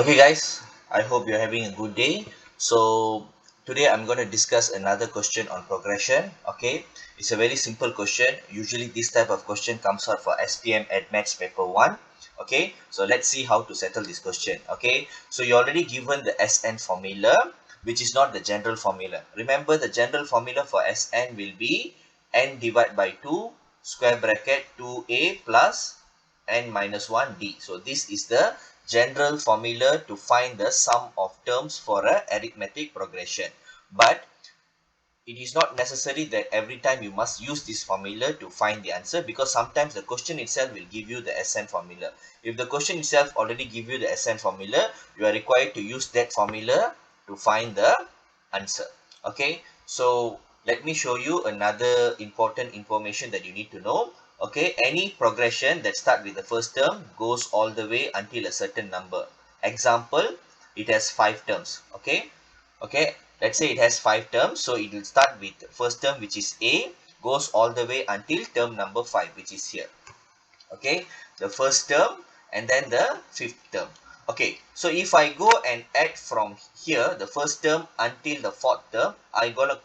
Okay guys, I hope you're having a good day. So today I'm going to discuss another question on progression. Okay, it's a very simple question. Usually this type of question comes out for SPM at Maths paper 1. Okay, so let's see how to settle this question. Okay, so you're already given the SN formula, which is not the general formula. Remember, the general formula for SN will be n divided by 2 square bracket 2a plus n minus 1d. So this is the general formula to find the sum of terms for a arithmetic progression. But it is not necessary that every time you must use this formula to find the answer, because sometimes the question itself will give you the SN formula. If the question itself already give you the SN formula, you are required to use that formula to find the answer. Okay, so let me show you another important information that you need to know. Okay, any progression that start with the first term goes all the way until a certain number. Example, it has 5 terms. Okay, let's say it has 5 terms, so it will start with first term, which is a, goes all the way until term number 5, which is here. Okay, the first term and then the fifth term. Okay, so if I go and add from here the first term until the fourth term, I'm gonna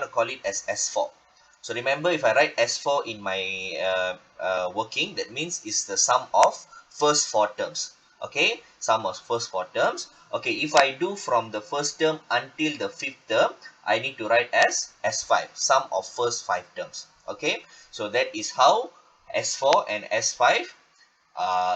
call it as S4. So remember, if I write S4 in my working, that means it's the sum of first 4 terms. Okay, sum of first 4 terms. Okay, if I do from the first term until the fifth term, I need to write as S5, sum of first 5 terms. Okay, so that is how S4 and S5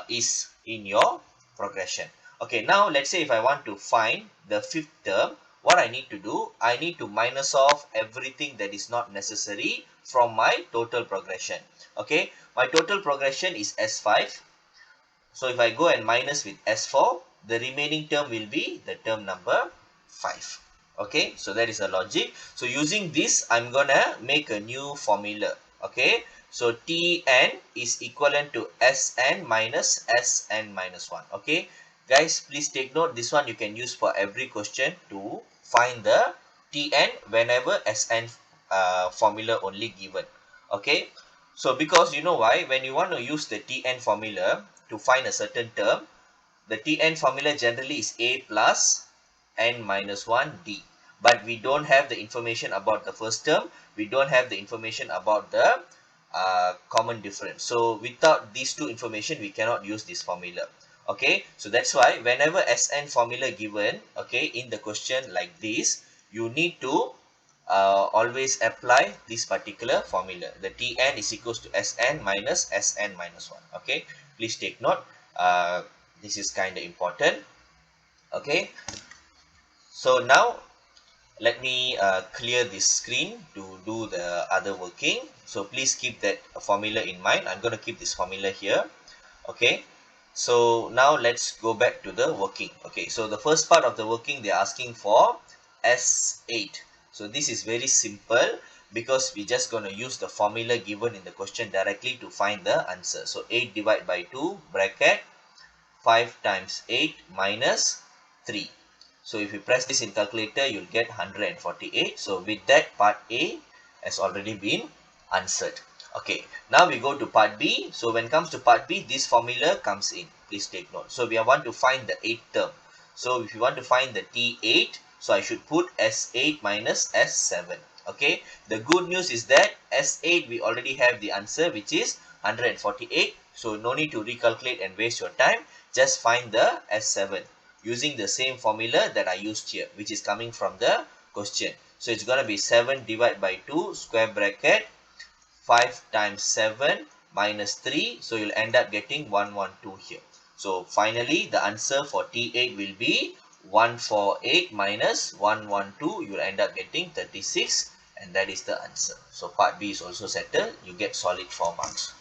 is in your progression. Okay, now let's say if I want to find the fifth term, what I need to do, I need to minus off everything that is not necessary from my total progression. Okay, my total progression is S5. So if I go and minus with S4, the remaining term will be the term number 5. Okay, so that is the logic. So using this, I'm gonna make a new formula. Okay, so Tn is equivalent to Sn minus Sn minus 1. Okay, guys, please take note. This one you can use for every question to find the Tn whenever Sn formula only given. Okay, so because you know why, when you want to use the Tn formula to find a certain term, the Tn formula generally is a plus n minus 1 d. But we don't have the information about the first term. We don't have the information about the common difference. So without these two information, we cannot use this formula. Okay, so that's why whenever Sn formula given, okay, in the question like this, you need to always apply this particular formula. The Tn is equals to Sn minus Sn minus 1. Okay, please take note. This is kind of important. Okay, so now let me clear this screen to do the other working. So please keep that formula in mind. I'm going to keep this formula here. Okay, so now let's go back to the working. Okay, so the first part of the working, they're asking for S8. So this is very simple because we're just going to use the formula given in the question directly to find the answer. So 8 divided by 2 bracket 5 times 8 minus 3. So if you press this in calculator, you'll get 148. So with that, part A has already been answered. Okay, now we go to part B. So when it comes to part B, this formula comes in. Please take note. So we want to find the 8th term. So if you want to find the T8, so I should put S8 minus S7. Okay, the good news is that S8 we already have the answer, which is 148. So no need to recalculate and waste your time. Just find the S7 using the same formula that I used here, which is coming from the question. So it's going to be 7 divided by 2 square bracket 5 times 7 minus 3. So you'll end up getting 112 here. So finally, the answer for T8 will be 148 minus 112. You'll end up getting 36, and that is the answer. So part B is also settled. You get solid 4 marks.